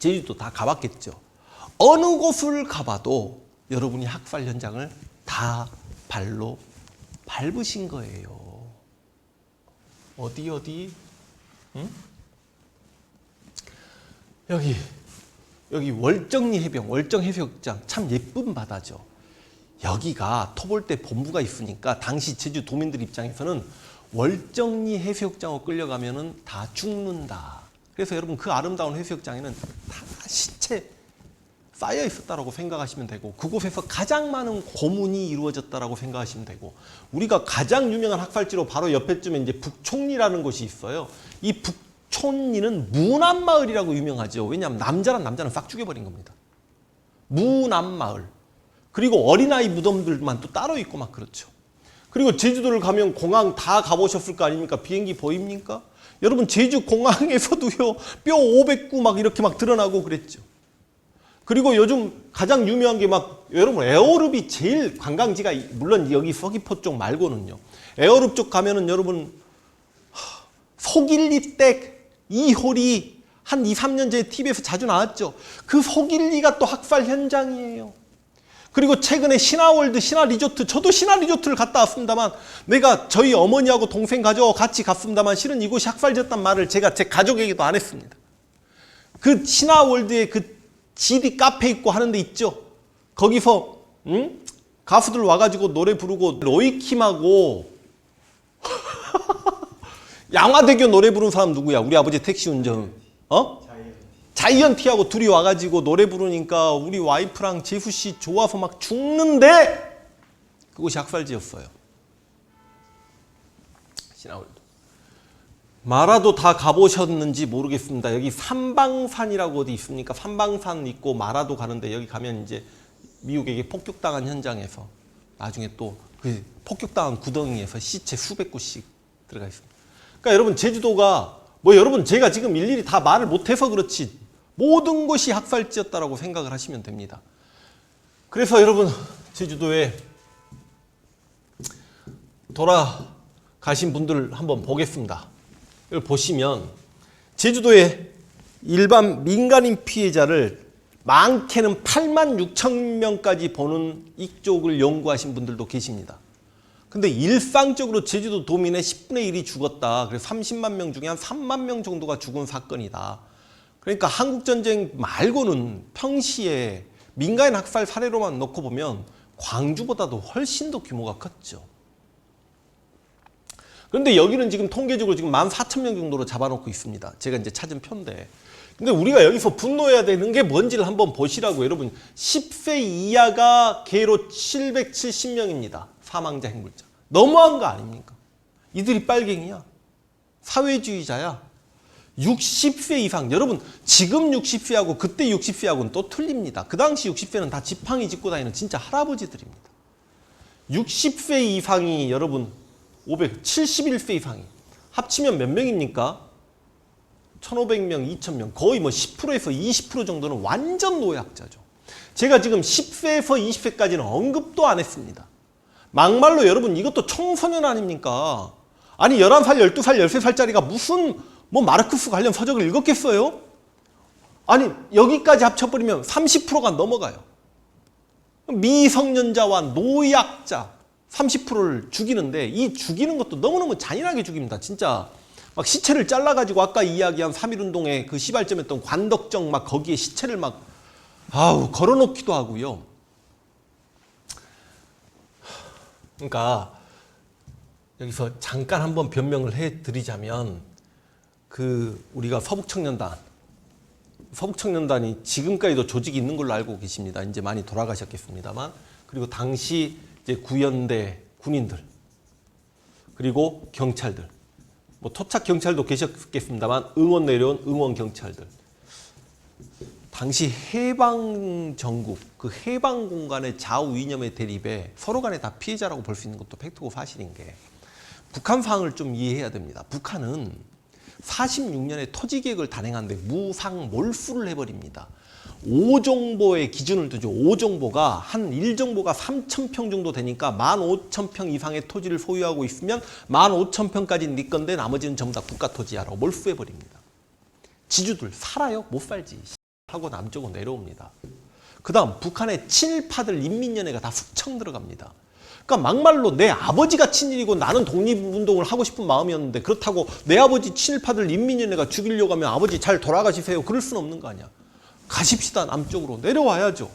제주도 다 가봤겠죠. 어느 곳을 가봐도 여러분이 학살 현장을 다 발로 밟으신 거예요. 어디? 응? 여기 월정리 해변, 월정해수욕장 참 예쁜 바다죠. 여기가 토볼대 본부가 있으니까 당시 제주도민들 입장에서는 월정리 해수욕장으로 끌려가면은 다 죽는다. 그래서 여러분 그 아름다운 해수욕장에는 다 시체 쌓여 있었다라고 생각하시면 되고, 그곳에서 가장 많은 고문이 이루어졌다라고 생각하시면 되고, 우리가 가장 유명한 학살지로 바로 옆에쯤에 이제 북촌리라는 곳이 있어요. 이 북촌리는 무남마을이라고 유명하죠. 왜냐하면 남자는 싹 죽여버린 겁니다. 무남마을. 그리고 어린아이 무덤들만 또 따로 있고 막 그렇죠. 그리고 제주도를 가면 공항 다 가보셨을 거 아닙니까? 비행기 보입니까? 여러분 제주 공항에서도요 뼈 500구 막 이렇게 막 드러나고 그랬죠. 그리고 요즘 가장 유명한 게 막 여러분 에어룹이 제일 관광지가, 물론 여기 서귀포 쪽 말고는요, 에어룹 쪽 가면은 여러분 속일리 댁 이홀이 한 2, 3년 전에 TV에서 자주 나왔죠. 그 속일리가 또 학살 현장이에요. 그리고 최근에 신화월드, 신화리조트, 저도 신화리조트를 갔다 왔습니다만, 내가 저희 어머니하고 동생 가족하고 같이 갔습니다만 실은 이곳이 학살지였단 말을 제가 제 가족에게도 안 했습니다. 그 신화월드에 그 GD 카페 있고 하는 데 있죠. 거기서 가수들 와가지고 노래 부르고, 로이킴하고 양화대교 노래 부르는 사람 누구야? 우리 아버지 택시 운전 자이언티하고 둘이 와가지고 노래 부르니까 우리 와이프랑 재수씨 좋아서 막 죽는데 그곳이 학살지였어요. 신화월드. 마라도 다 가보셨는지 모르겠습니다. 여기 삼방산이라고 어디 있습니까? 삼방산 있고 마라도 가는데, 여기 가면 이제 미국에게 폭격당한 현장에서 나중에 또 그 폭격당한 구덩이에서 시체 수백 구씩 들어가 있습니다. 그러니까 여러분 제주도가 여러분 제가 지금 일일이 다 말을 못해서 그렇지 모든 것이 학살지였다라고 생각을 하시면 됩니다. 그래서 여러분 제주도에 돌아가신 분들 한번 보겠습니다. 이걸 보시면 제주도의 일반 민간인 피해자를 많게는 8만 6천 명까지 보는 이쪽을 연구하신 분들도 계십니다. 근데 일상적으로 제주도 도민의 10분의 1이 죽었다. 그래서 30만 명 중에 한 3만 명 정도가 죽은 사건이다. 그러니까 한국전쟁 말고는 평시에 민간인 학살 사례로만 놓고 보면 광주보다도 훨씬 더 규모가 컸죠. 그런데 여기는 지금 통계적으로 지금 14,000명 정도로 잡아놓고 있습니다. 제가 이제 찾은 표인데. 근데 우리가 여기서 분노해야 되는 게 뭔지를 한번 보시라고. 여러분 10세 이하가 개로 770명입니다. 사망자 행물자. 너무한 거 아닙니까? 이들이 빨갱이야. 사회주의자야. 60세 이상. 여러분 지금 60세하고 그때 60세하고는 또 틀립니다. 그 당시 60세는 다 지팡이 짚고 다니는 진짜 할아버지들입니다. 60세 이상이 여러분 71세 이상이 합치면 몇 명입니까? 1,500명, 2,000명. 거의 뭐 10%에서 20% 정도는 완전 노약자죠. 제가 지금 10세에서 20세까지는 언급도 안 했습니다. 막말로 여러분 이것도 청소년 아닙니까? 아니 11살, 12살, 13살짜리가 무슨 마르크스 관련 서적을 읽었겠어요? 아니 여기까지 합쳐버리면 30%가 넘어가요. 미성년자와 노약자 30%를 죽이는데, 이 죽이는 것도 너무너무 잔인하게 죽입니다. 진짜 막 시체를 잘라가지고 아까 이야기한 3.1운동에 그 시발점했던 관덕정 막 거기에 시체를 막 걸어놓기도 하고요. 그러니까 여기서 잠깐 한번 변명을 해드리자면, 우리가 서북청년단이 지금까지도 조직이 있는 걸로 알고 계십니다. 이제 많이 돌아가셨겠습니다만, 그리고 당시 이제 구연대 군인들, 그리고 경찰들, 토착 경찰도 계셨겠습니다만 응원 내려온 응원 경찰들, 당시 해방 전국, 그 해방 공간의 좌우 이념의 대립에 서로 간에 다 피해자라고 볼 수 있는 것도 팩트고 사실인 게, 북한 상황을 좀 이해해야 됩니다. 북한은 46년에 토지 계획을 단행하는데 무상 몰수를 해버립니다. 5정보의 기준을 두죠. 5정보가 한 1정보가 3,000평 정도 되니까 15,000평 이상의 토지를 소유하고 있으면 15,000평까지 네 건데 나머지는 전부 다 국가 토지야라고 몰수해버립니다. 지주들 살아요? 못 살지. 하고 남쪽으로 내려옵니다. 그 다음 북한의 친일파들 인민연회가 다 숙청 들어갑니다. 그러니까 막말로 내 아버지가 친일이고 나는 독립운동을 하고 싶은 마음이었는데 그렇다고 내 아버지 친일파들 인민연회가 죽이려고 하면 아버지 잘 돌아가시세요. 그럴 수는 없는 거 아니야. 가십시다. 남쪽으로 내려와야죠.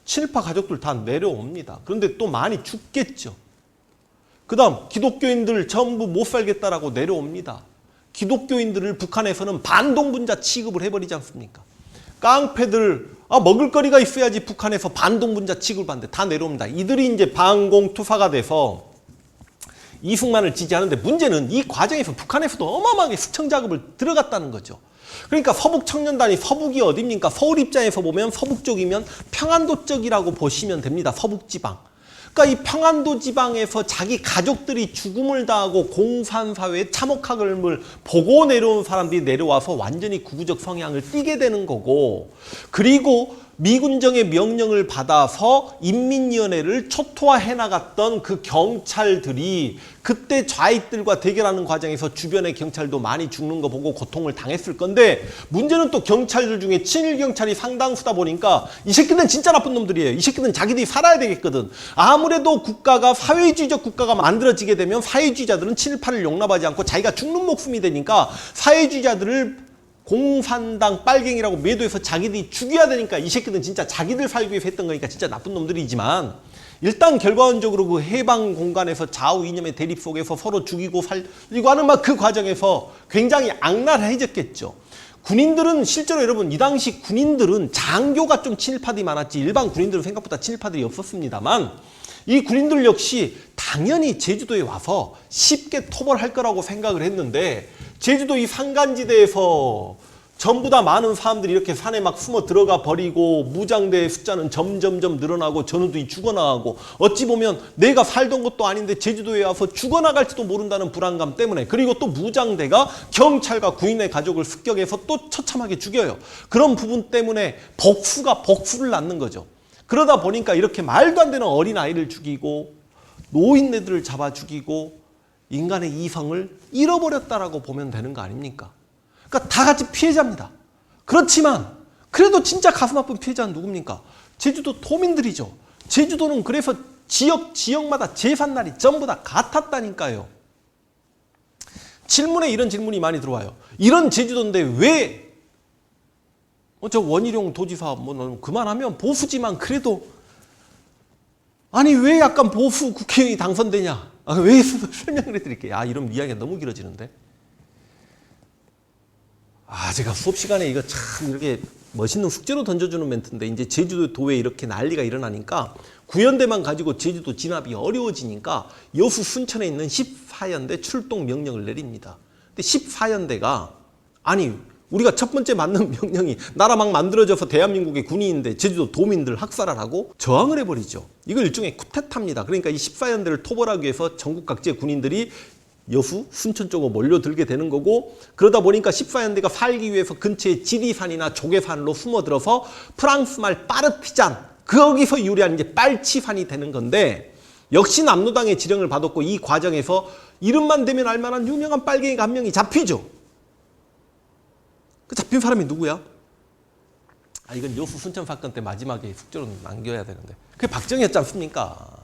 친일파 가족들 다 내려옵니다. 그런데 또 많이 죽겠죠. 그 다음 기독교인들 전부 못 살겠다라고 내려옵니다. 기독교인들을 북한에서는 반동분자 취급을 해버리지 않습니까? 깡패들 먹을 거리가 있어야지 북한에서 반동분자 취급을 받는데 다 내려옵니다. 이들이 이제 반공투사가 돼서 이승만을 지지하는데 문제는 이 과정에서 북한에서도 어마어마하게 숙청 작업을 들어갔다는 거죠. 그러니까 서북청년단이 서북이 어디입니까? 서울 입장에서 보면 서북 쪽이면 평안도 쪽이라고 보시면 됩니다. 서북지방. 그러니까 이 평안도 지방에서 자기 가족들이 죽음을 당하고 공산사회의 참혹함을 보고 내려온 사람들이 내려와서 완전히 구구적 성향을 띠게 되는 거고, 그리고 미군정의 명령을 받아서 인민위원회를 초토화해 나갔던 그 경찰들이 그때 좌익들과 대결하는 과정에서 주변의 경찰도 많이 죽는 거 보고 고통을 당했을 건데, 문제는 또 경찰들 중에 친일 경찰이 상당수다 보니까 이 새끼들은 진짜 나쁜 놈들이에요. 이 새끼들은 자기들이 살아야 되겠거든. 아무래도 국가가 사회주의적 국가가 만들어지게 되면 사회주의자들은 친일파를 용납하지 않고 자기가 죽는 목숨이 되니까 사회주의자들을 공산당 빨갱이라고 매도해서 자기들이 죽여야 되니까 이 새끼들은 진짜 자기들 살기 위해서 했던 거니까 진짜 나쁜 놈들이지만, 일단 결과론적으로 그 해방 공간에서 좌우 이념의 대립 속에서 서로 죽이고 살리고 하는 막 그 과정에서 굉장히 악랄해졌겠죠. 군인들은 실제로 여러분 이 당시 군인들은 장교가 좀 친일파들이 많았지 일반 군인들은 생각보다 친일파들이 없었습니다만, 이 군인들 역시 당연히 제주도에 와서 쉽게 토벌할 거라고 생각을 했는데, 제주도 이 산간지대에서 전부 다 많은 사람들이 이렇게 산에 막 숨어 들어가 버리고 무장대의 숫자는 점점점 늘어나고 전우들이 죽어나가고, 어찌 보면 내가 살던 것도 아닌데 제주도에 와서 죽어나갈지도 모른다는 불안감 때문에, 그리고 또 무장대가 경찰과 군인의 가족을 습격해서 또 처참하게 죽여요. 그런 부분 때문에 복수가 복수를 낳는 거죠. 그러다 보니까 이렇게 말도 안 되는 어린아이를 죽이고 노인네들을 잡아 죽이고 인간의 이성을 잃어버렸다라고 보면 되는 거 아닙니까? 그러니까 다 같이 피해자입니다. 그렇지만 그래도 진짜 가슴 아픈 피해자는 누굽니까? 제주도 도민들이죠. 제주도는 그래서 지역마다 제삿날이 전부 다 같았다니까요. 질문에 이런 질문이 많이 들어와요. 이런 제주도인데 왜 저 원희룡 도지사 뭐 그만하면 보수지만 그래도 아니 왜 약간 보수 국회의원이 당선되냐? 왜 설명을 해드릴게요. 이러면 이야기가 너무 길어지는데. 제가 수업 시간에 이거 참 이렇게 멋있는 숙제로 던져주는 멘트인데, 이제 제주도에 이렇게 난리가 일어나니까 구연대만 가지고 제주도 진압이 어려워지니까 여수 순천에 있는 14연대 출동 명령을 내립니다. 근데 14연대가 우리가 첫 번째 맞는 명령이 나라 막 만들어져서 대한민국의 군인인데 제주도 도민들 학살을 하고 저항을 해버리죠. 이걸 일종의 쿠데타입니다. 그러니까 이 14연대를 토벌하기 위해서 전국 각지의 군인들이 여수, 순천 쪽으로 몰려들게 되는 거고, 그러다 보니까 14연대가 살기 위해서 근처의 지리산이나 조개산으로 숨어들어서 프랑스 말 파르티잔, 거기서 유래한 이제 빨치산이 되는 건데, 역시 남로당의 지령을 받았고 이 과정에서 이름만 대면 알만한 유명한 빨갱이가 한 명이 잡히죠. 그 잡힌 사람이 누구야? 이건 여수 순천 사건 때 마지막에 숙제로 남겨야 되는데, 그게 박정희였지 않습니까?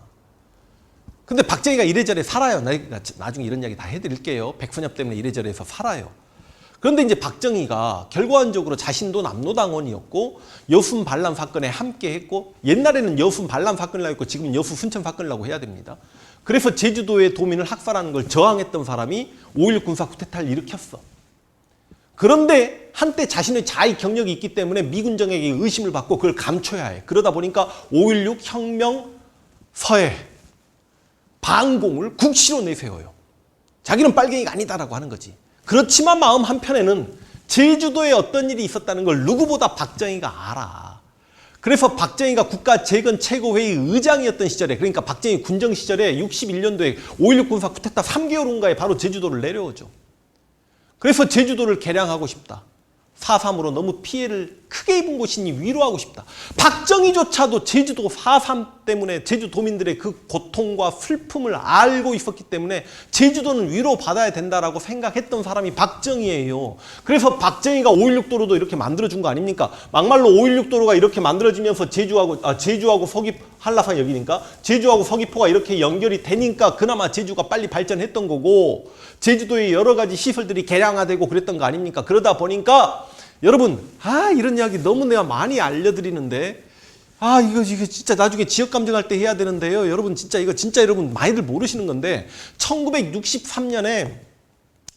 근데 박정희가 이래저래 살아요. 나중에 이런 이야기 다 해드릴게요. 백선엽 때문에 이래저래해서 살아요. 그런데 이제 박정희가 결과론적으로 자신도 남로당원이었고 여순 반란 사건에 함께 했고, 옛날에는 여순 반란 사건이라고 했고 지금은 여수 순천 사건이라고 해야 됩니다. 그래서 제주도의 도민을 학살하는 걸 저항했던 사람이 5.16 군사 쿠데타를 일으켰어. 그런데 한때 자신의 자의 경력이 있기 때문에 미군정에게 의심을 받고 그걸 감춰야 해. 그러다 보니까 5.16 혁명 서해 반공을 국시로 내세워요. 자기는 빨갱이가 아니다라고 하는 거지. 그렇지만 마음 한편에는 제주도에 어떤 일이 있었다는 걸 누구보다 박정희가 알아. 그래서 박정희가 국가재건 최고회의 의장이었던 시절에, 그러니까 박정희 군정 시절에 61년도에 5.16 군사 쿠데타 3개월 후인가에 바로 제주도를 내려오죠. 그래서 제주도를 개량하고 싶다. 4.3으로 너무 피해를 크게 입은 곳이니 위로하고 싶다. 박정희조차도 제주도 4.3 때문에 제주도민들의 그 고통과 슬픔을 알고 있었기 때문에 제주도는 위로받아야 된다라고 생각했던 사람이 박정희예요. 그래서 박정희가 5.16도로도 이렇게 만들어준 거 아닙니까? 막말로 5.16도로가 이렇게 만들어지면서 제주하고 한라산 여기니까 제주하고 서귀포가 이렇게 연결이 되니까 그나마 제주가 빨리 발전했던 거고, 제주도의 여러 가지 시설들이 개량화되고 그랬던 거 아닙니까? 그러다 보니까 여러분, 이런 이야기 너무 내가 많이 알려드리는데, 이거 진짜 나중에 지역 감정할 때 해야 되는데요. 여러분, 이거 진짜 여러분 많이들 모르시는 건데, 1963년에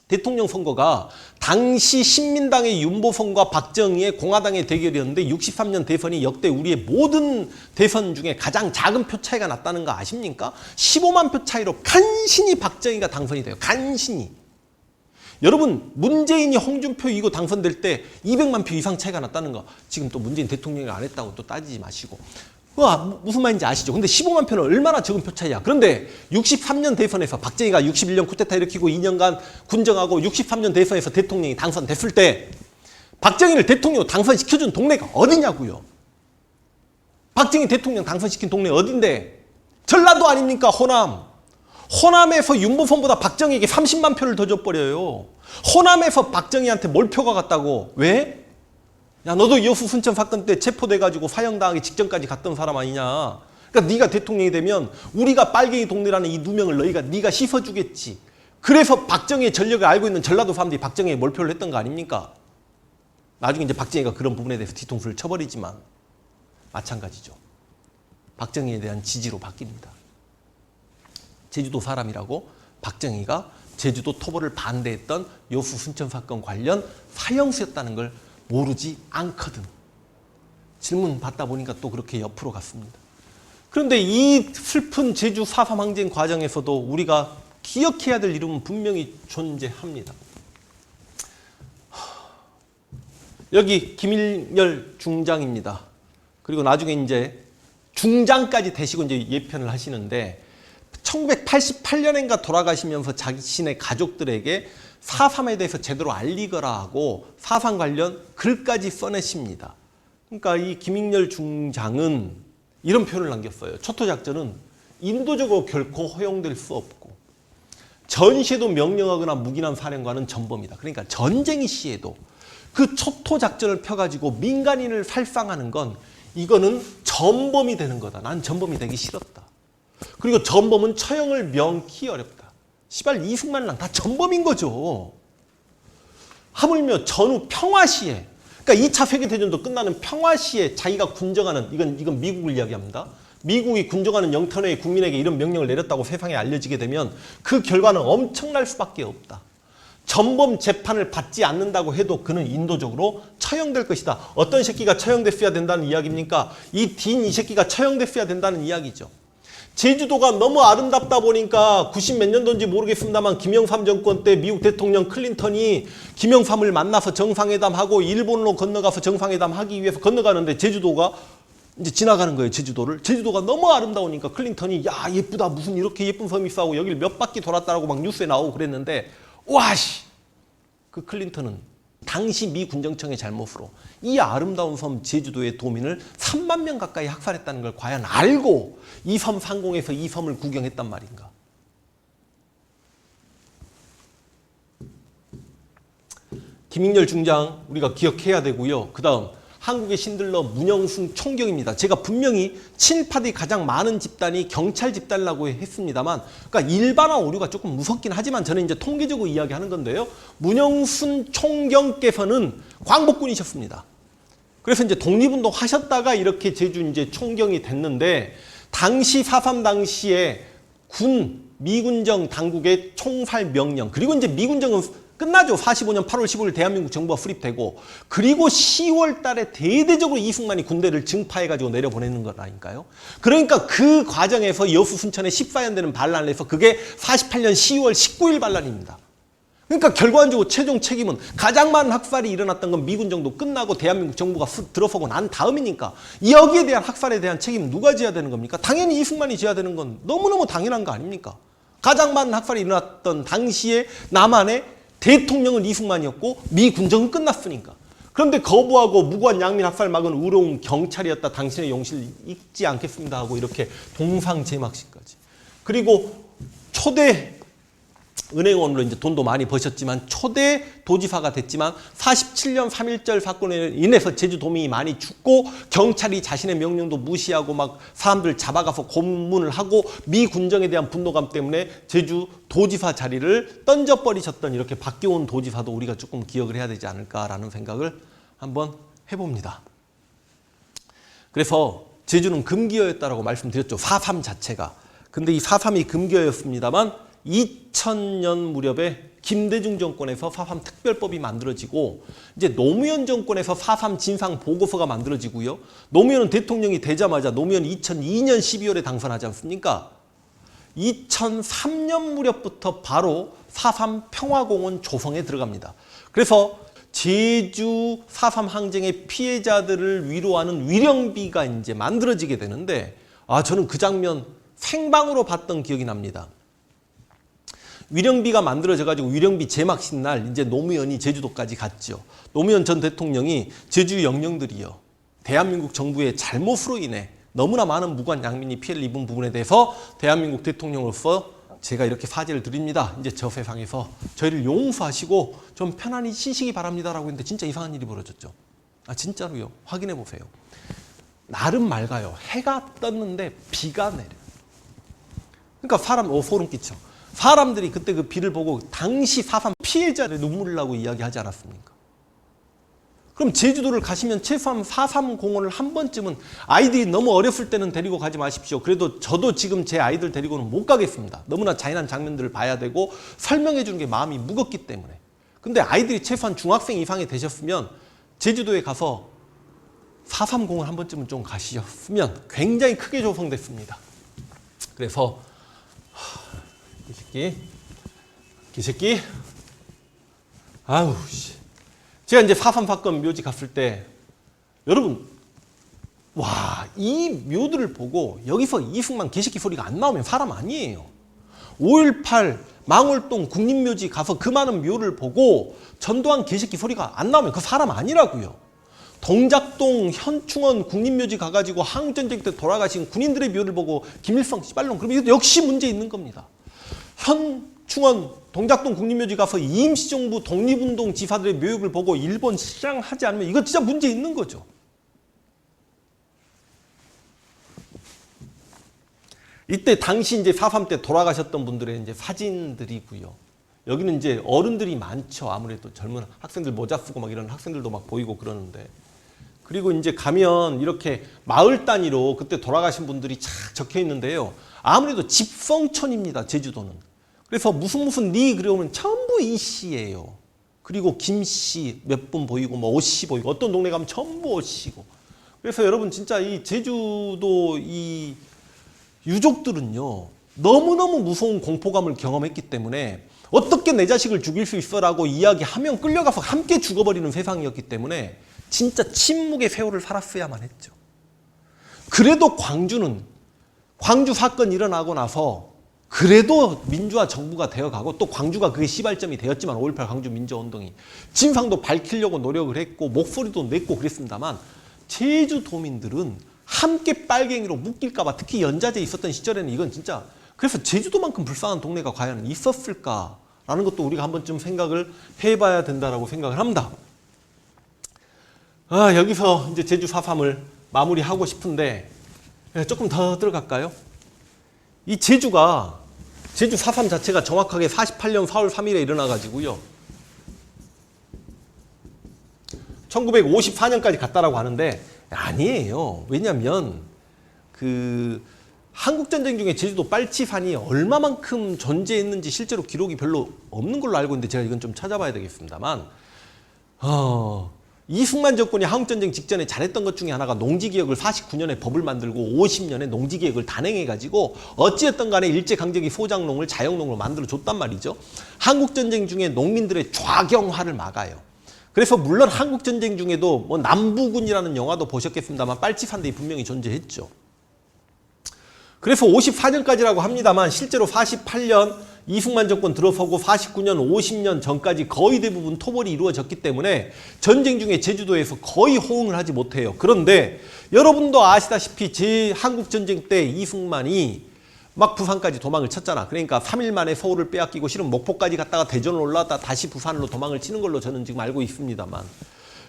대통령 선거가 당시 신민당의 윤보선과 박정희의 공화당의 대결이었는데 63년 대선이 역대 우리의 모든 대선 중에 가장 작은 표 차이가 났다는 거 아십니까? 15만 표 차이로 간신히 박정희가 당선이 돼요. 간신히. 여러분, 문재인이 홍준표 이기고 당선될 때 200만 표 이상 차이가 났다는 거, 지금 또 문재인 대통령이 안 했다고 또 따지지 마시고. 무슨 말인지 아시죠? 근데 15만 표는 얼마나 적은 표 차이야. 그런데 63년 대선에서 박정희가 61년 쿠데타 일으키고 2년간 군정하고 63년 대선에서 대통령이 당선됐을 때 박정희를 대통령으로 당선시켜준 동네가 어디냐고요. 박정희 대통령 당선시킨 동네 어딘데? 전라도 아닙니까? 호남. 호남에서 윤보선보다 박정희에게 30만 표를 더 줘버려요. 호남에서 박정희한테 몰표가 갔다고. 왜? 야, 너도 여수 순천 사건 때 체포돼가지고 사형당하기 직전까지 갔던 사람 아니냐. 그러니까 네가 대통령이 되면 우리가 빨갱이 동네라는 이 누명을 네가 씻어주겠지. 그래서 박정희의 전력을 알고 있는 전라도 사람들이 박정희에 몰표를 했던 거 아닙니까? 나중에 이제 박정희가 그런 부분에 대해서 뒤통수를 쳐버리지만 마찬가지죠. 박정희에 대한 지지로 바뀝니다. 제주도 사람이라고 박정희가 제주도 토벌을 반대했던 여수 순천 사건 관련 사형수였다는 걸 모르지 않거든. 질문 받다 보니까 또 그렇게 옆으로 갔습니다. 그런데 이 슬픈 제주 4.3 항쟁 과정에서도 우리가 기억해야 될 이름은 분명히 존재합니다. 여기 김일열 중장입니다. 그리고 나중에 이제 중장까지 되시고 이제 예편을 하시는데 1988년인가 돌아가시면서 자신의 가족들에게 4.3에 대해서 제대로 알리거라 하고 4.3 관련 글까지 써내십니다. 그러니까 이 김일열 중장은 이런 표현을 남겼어요. 초토작전은 인도적으로 결코 허용될 수 없고 전시에도 명령하거나 묵인한 사령관은 전범이다. 그러니까 전쟁의 시에도 그 초토작전을 펴가지고 민간인을 살상하는 건 이거는 전범이 되는 거다. 난 전범이 되기 싫었다. 그리고 전범은 처형을 명키 어렵다. 시발 이승만이랑 다 전범인 거죠. 하물며 전후 평화시에, 그러니까 2차 세계대전도 끝나는 평화시에 자기가 군정하는, 이건 미국을 이야기합니다. 미국이 군정하는 영토 내의 국민에게 이런 명령을 내렸다고 세상에 알려지게 되면 그 결과는 엄청날 수밖에 없다. 전범 재판을 받지 않는다고 해도 그는 인도적으로 처형될 것이다. 어떤 새끼가 처형됐어야 된다는 이야기입니까? 이 딘 이 새끼가 처형됐어야 된다는 이야기죠. 제주도가 너무 아름답다 보니까 90 몇 년도인지 모르겠습니다만 김영삼 정권 때 미국 대통령 클린턴이 김영삼을 만나서 정상회담하고 일본으로 건너가서 정상회담하기 위해서 건너가는데 제주도가 이제 지나가는 거예요. 제주도가 너무 아름다우니까 클린턴이 야 예쁘다 무슨 이렇게 예쁜 섬이 있어 하고 여기를 몇 바퀴 돌았다라고 막 뉴스에 나오고 그랬는데 와씨 그 클린턴은 당시 미 군정청의 잘못으로 이 아름다운 섬 제주도의 도민을 3만 명 가까이 학살했다는 걸 과연 알고 이 섬 상공에서 이 섬을 구경했단 말인가. 김일열 중장 우리가 기억해야 되고요. 그 다음 한국의 신들러 문영순 총경입니다. 제가 분명히 친일파들이 가장 많은 집단이 경찰 집단이라고 했습니다만, 그러니까 일반화 오류가 조금 무섭긴 하지만 저는 이제 통계적으로 이야기하는 건데요. 문영순 총경께서는 광복군이셨습니다. 그래서 이제 독립운동 하셨다가 이렇게 제주 이제 총경이 됐는데, 당시 4.3 당시에 미군정 당국의 총살 명령, 그리고 이제 미군정은 끝나죠. 45년 8월 15일 대한민국 정부가 수립되고, 그리고 10월 달에 대대적으로 이승만이 군대를 증파해가지고 내려보내는 거라니까요. 그러니까 그 과정에서 여수 순천에 14년 되는 반란을 해서 그게 48년 10월 19일 반란입니다. 그러니까 결과적으로 최종 책임은 가장 많은 학살이 일어났던 건 미군정도 끝나고 대한민국 정부가 들어서고 난 다음이니까 여기에 대한 학살에 대한 책임은 누가 져야 되는 겁니까? 당연히 이승만이 져야 되는 건 너무너무 당연한 거 아닙니까? 가장 많은 학살이 일어났던 당시에 남한의 대통령은 이승만이었고 미 군정은 끝났으니까. 그런데 거부하고 무고한 양민 학살 막은 의로운 경찰이었다. 당신의 용실 잊지 않겠습니다 하고 이렇게 동상제막식까지. 그리고 초대 은행원으로 이제 돈도 많이 버셨지만 초대 도지사가 됐지만 47년 3.1절 사건에 인해서 제주도민이 많이 죽고 경찰이 자신의 명령도 무시하고 막 사람들 잡아가서 고문을 하고 미 군정에 대한 분노감 때문에 제주 도지사 자리를 던져버리셨던 이렇게 박기온 도지사도 우리가 조금 기억을 해야 되지 않을까라는 생각을 한번 해봅니다. 그래서 제주는 금기어였다라고 말씀드렸죠. 4.3 자체가. 근데 이 4.3이 금기어였습니다만 2000년 무렵에 김대중 정권에서 4.3 특별법이 만들어지고 이제 노무현 정권에서 4.3 진상 보고서가 만들어지고요. 노무현은 대통령이 되자마자 노무현이 2002년 12월에 당선하지 않습니까? 2003년 무렵부터 바로 4.3 평화공원 조성에 들어갑니다. 그래서 제주 4.3 항쟁의 피해자들을 위로하는 위령비가 이제 만들어지게 되는데 저는 그 장면 생방으로 봤던 기억이 납니다. 위령비가 만들어져가지고 위령비 제막식 날 이제 노무현이 제주도까지 갔죠. 노무현 전 대통령이 제주 영령들이요. 대한민국 정부의 잘못으로 인해 너무나 많은 무고한 양민이 피해를 입은 부분에 대해서 대한민국 대통령으로서 제가 이렇게 사죄를 드립니다. 이제 저 세상에서 저희를 용서하시고 좀 편안히 쉬시기 바랍니다라고 했는데 진짜 이상한 일이 벌어졌죠. 진짜로요. 확인해 보세요. 나름 맑아요. 해가 떴는데 비가 내려요. 그러니까 소름 끼쳐. 사람들이 그때 그 비를 보고 당시 4.3 피해자를 눈물을 나고 이야기하지 않았습니까? 그럼 제주도를 가시면 최소한 4.3 공원을 한 번쯤은 아이들이 너무 어렸을 때는 데리고 가지 마십시오. 그래도 저도 지금 제 아이들 데리고는 못 가겠습니다. 너무나 잔인한 장면들을 봐야 되고 설명해 주는 게 마음이 무겁기 때문에. 근데 아이들이 최소한 중학생 이상이 되셨으면 제주도에 가서 4.3 공원 한 번쯤은 좀 가셨으면 굉장히 크게 조성됐습니다. 그래서 이 새끼 아우 씨. 제가 이제 4.3 사건 묘지 갔을 때 여러분 이 묘들을 보고 여기서 이승만 개새끼 소리가 안 나오면 사람 아니에요. 5.18 망월동 국립묘지 가서 그 많은 묘를 보고 전두환 개새끼 소리가 안 나오면 그 사람 아니라고요. 동작동 현충원 국립묘지 가가지고 한국전쟁 때 돌아가신 군인들의 묘를 보고 김일성 씨발놈 그러면 이것도 역시 문제 있는 겁니다. 현충원 동작동 국립묘지 가서 임시정부 독립운동 지사들의 묘역을 보고 일본 시장하지 않으면 이거 진짜 문제 있는 거죠. 이때 당시 이제 4.3 때 돌아가셨던 분들의 이제 사진들이고요. 여기는 이제 어른들이 많죠. 아무래도 젊은 학생들 모자 쓰고 막 이런 학생들도 막 보이고 그러는데. 그리고 이제 가면 이렇게 마을 단위로 그때 돌아가신 분들이 착 적혀 있는데요. 아무래도 집성촌입니다. 제주도는. 그래서 무슨 리 그러면 전부 이 씨예요. 그리고 김 씨 몇 분 보이고 뭐 오 씨 보이고 어떤 동네 가면 전부 오 씨고. 그래서 여러분 진짜 이 제주도 이 유족들은요. 너무너무 무서운 공포감을 경험했기 때문에 어떻게 내 자식을 죽일 수 있어라고 이야기하면 끌려가서 함께 죽어버리는 세상이었기 때문에 진짜 침묵의 세월을 살았어야만 했죠. 그래도 광주 사건 일어나고 나서 그래도 민주화 정부가 되어가고 또 광주가 그게 시발점이 되었지만 5.18 광주 민주화운동이 진상도 밝히려고 노력을 했고 목소리도 냈고 그랬습니다만 제주도민들은 함께 빨갱이로 묶일까 봐 특히 연자제 있었던 시절에는 이건 진짜 그래서 제주도만큼 불쌍한 동네가 과연 있었을까라는 것도 우리가 한 번쯤 생각을 해봐야 된다라고 생각을 합니다. 여기서 이제 제주 4.3을 마무리하고 싶은데 조금 더 들어갈까요? 이 제주 4.3 자체가 정확하게 48년 4월 3일에 일어나가지고요. 1954년까지 갔다라고 하는데 아니에요. 왜냐하면 한국전쟁 중에 제주도 빨치산이 얼마만큼 존재했는지 실제로 기록이 별로 없는 걸로 알고 있는데 제가 이건 좀 찾아봐야 되겠습니다만 이승만 정권이 한국전쟁 직전에 잘했던 것 중에 하나가 농지개혁을 49년에 법을 만들고 50년에 농지개혁을 단행해가지고 어찌됐든 간에 일제강점기 소작농을 자영농으로 만들어줬단 말이죠. 한국전쟁 중에 농민들의 좌경화를 막아요. 그래서 물론 한국전쟁 중에도 뭐 남부군이라는 영화도 보셨겠습니다만 빨치산대이 분명히 존재했죠. 그래서 54년까지라고 합니다만 실제로 48년 이승만 정권 들어서고 49년, 50년 전까지 거의 대부분 토벌이 이루어졌기 때문에 전쟁 중에 제주도에서 거의 호응을 하지 못해요. 그런데 여러분도 아시다시피 한국전쟁 때 이승만이 막 부산까지 도망을 쳤잖아. 그러니까 3일 만에 서울을 빼앗기고 실은 목포까지 갔다가 대전을 올라왔다 다시 부산으로 도망을 치는 걸로 저는 지금 알고 있습니다만,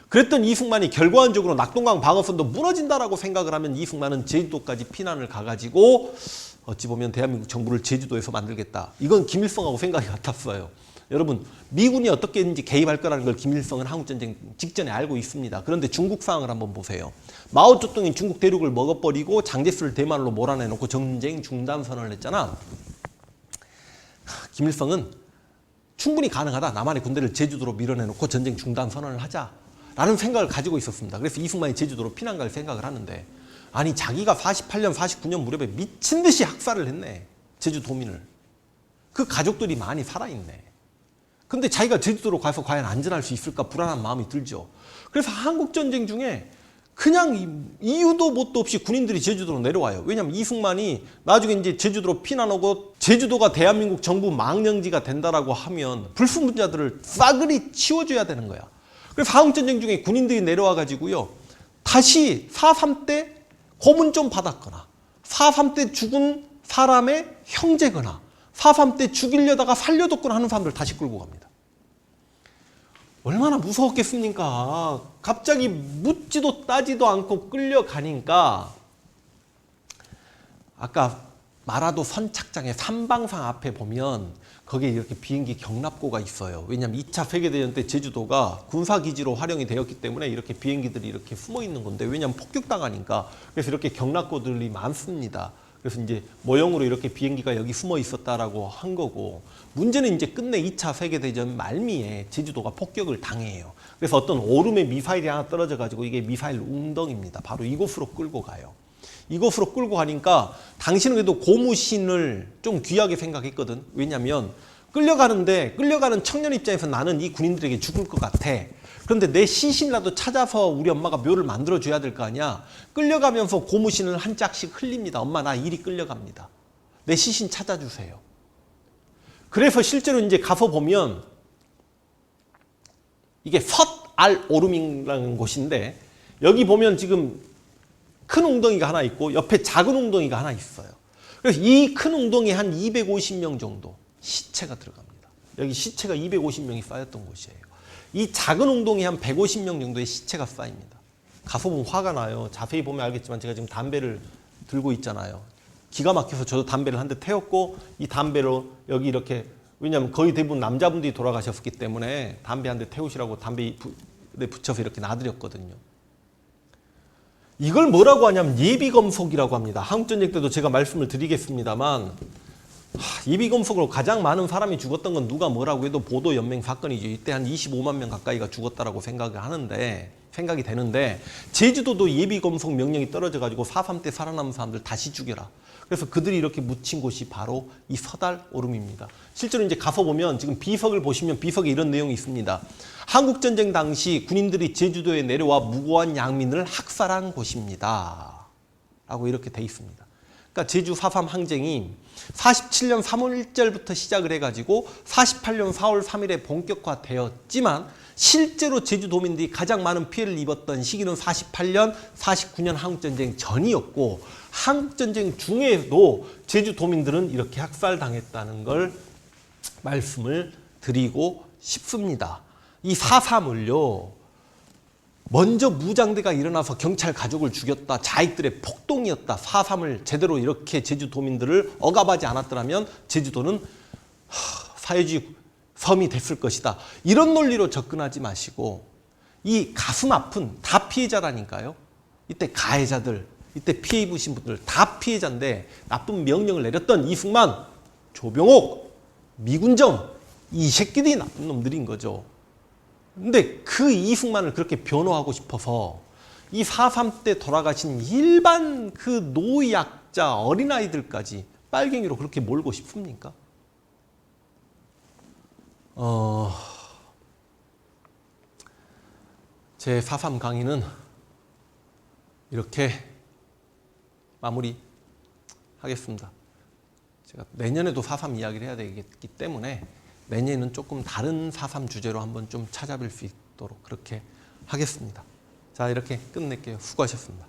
그랬던 이승만이 결과적으로 낙동강 방어선도 무너진다라고 생각을 하면 이승만은 제주도까지 피난을 가가지고 어찌 보면 대한민국 정부를 제주도에서 만들겠다. 이건 김일성하고 생각이 같았어요. 여러분, 미군이 어떻게 했는지 개입할 거라는 걸 김일성은 한국전쟁 직전에 알고 있습니다. 그런데 중국 상황을 한번 보세요. 마오쩌둥이 중국 대륙을 먹어버리고 장제스를 대만으로 몰아내놓고 전쟁 중단 선언을 했잖아. 김일성은 충분히 가능하다. 남한의 군대를 제주도로 밀어내놓고 전쟁 중단 선언을 하자라는 생각을 가지고 있었습니다. 그래서 이승만이 제주도로 피난 갈 생각을 하는데, 아니 자기가 48년, 49년 무렵에 미친 듯이 학살을 했네. 제주도민을. 그 가족들이 많이 살아있네. 근데 자기가 제주도로 가서 과연 안전할 수 있을까 불안한 마음이 들죠. 그래서 한국전쟁 중에 그냥 이유도 뭣도 없이 군인들이 제주도로 내려와요. 왜냐하면 이승만이 나중에 이제 제주도로 피난 오고 제주도가 대한민국 정부 망령지가 된다라고 하면 불순분자들을 싸그리 치워줘야 되는 거야. 그래서 한국전쟁 중에 군인들이 내려와 가지고요, 다시 4.3 때 고문 좀 받았거나 4.3 때 죽은 사람의 형제거나 4.3 때 죽이려다가 살려뒀거나 하는 사람들 다시 끌고 갑니다. 얼마나 무서웠겠습니까? 갑자기 묻지도 따지도 않고 끌려가니까, 아까 마라도 선착장의 삼방산 앞에 보면 거기에 이렇게 비행기 경납고가 있어요. 왜냐하면 2차 세계대전 때 제주도가 군사기지로 활용이 되었기 때문에 이렇게 비행기들이 이렇게 숨어 있는 건데, 왜냐하면 폭격당하니까. 그래서 이렇게 경납고들이 많습니다. 그래서 이제 모형으로 이렇게 비행기가 여기 숨어 있었다라고 한 거고, 문제는 이제 끝내 2차 세계대전 말미에 제주도가 폭격을 당해요. 그래서 어떤 오름의 미사일이 하나 떨어져 가지고 이게 미사일 웅덩입니다. 바로 이곳으로 끌고 가요. 이곳으로 끌고 가니까 당신은 그래도 고무신을 좀 귀하게 생각했거든. 왜냐하면 끌려가는 청년 입장에서 나는 이 군인들에게 죽을 것 같아. 그런데 내 시신이라도 찾아서 우리 엄마가 묘를 만들어줘야 될 거 아니야. 끌려가면서 고무신을 한 짝씩 흘립니다. 엄마, 나 이리 끌려갑니다. 내 시신 찾아주세요. 그래서 실제로 이제 가서 보면 이게 섣알 오름이라는 곳인데, 여기 보면 지금 큰 웅덩이가 하나 있고 옆에 작은 웅덩이가 하나 있어요. 그래서 이 큰 웅덩이에 한 250명 정도 시체가 들어갑니다. 여기 시체가 250명이 쌓였던 곳이에요. 이 작은 웅덩이에 한 150명 정도의 시체가 쌓입니다. 가서 보면 화가 나요. 자세히 보면 알겠지만 제가 지금 담배를 들고 있잖아요. 기가 막혀서 저도 담배를 한 대 태웠고, 이 담배로 여기 이렇게, 왜냐하면 거의 대부분 남자분들이 돌아가셨기 때문에 담배 한 대 태우시라고 담배에 붙여서 이렇게 놔드렸거든요. 이걸 뭐라고 하냐면 예비검속이라고 합니다. 한국전쟁 때도 제가 말씀을 드리겠습니다만, 예비검속으로 가장 많은 사람이 죽었던 건 누가 뭐라고 해도 보도연맹 사건이죠. 이때 한 25만 명 가까이가 죽었다라고 생각이 되는데, 제주도도 예비검속 명령이 떨어져 가지고 4.3 때 살아남은 사람들 다시 죽여라. 그래서 그들이 이렇게 묻힌 곳이 바로 이 섣알 오름입니다. 실제로 이제 가서 보면 지금 비석을 보시면 비석에 이런 내용이 있습니다. 한국전쟁 당시 군인들이 제주도에 내려와 무고한 양민을 학살한 곳입니다. 라고 이렇게 돼 있습니다. 그러니까 제주 4.3 항쟁이 47년 3월 1절부터 시작을 해가지고 48년 4월 3일에 본격화되었지만, 실제로 제주도민들이 가장 많은 피해를 입었던 시기는 48년, 49년 한국전쟁 전이었고, 한국전쟁 중에도 제주도민들은 이렇게 학살당했다는 걸 말씀을 드리고 싶습니다. 이 4.3을요, 먼저 무장대가 일어나서 경찰 가족을 죽였다, 자익들의 폭동이었다, 4.3을 제대로 이렇게 제주도민들을 억압하지 않았더라면 제주도는 사회주의 섬이 됐을 것이다. 이런 논리로 접근하지 마시고, 이 가슴 아픈 다 피해자라니까요. 이때 가해자들, 이때 피해 입으신 분들 다 피해자인데 나쁜 명령을 내렸던 이승만, 조병옥, 미군정, 이 새끼들이 나쁜 놈들인 거죠. 근데 그 이승만을 그렇게 변호하고 싶어서 이 4.3 때 돌아가신 일반 그 노약자 어린아이들까지 빨갱이로 그렇게 몰고 싶습니까? 제 4.3 강의는 이렇게 마무리하겠습니다. 제가 내년에도 4.3 이야기를 해야 되기 때문에 내년에는 조금 다른 4.3 주제로 한번 좀 찾아뵐 수 있도록 그렇게 하겠습니다. 자, 이렇게 끝낼게요. 수고하셨습니다.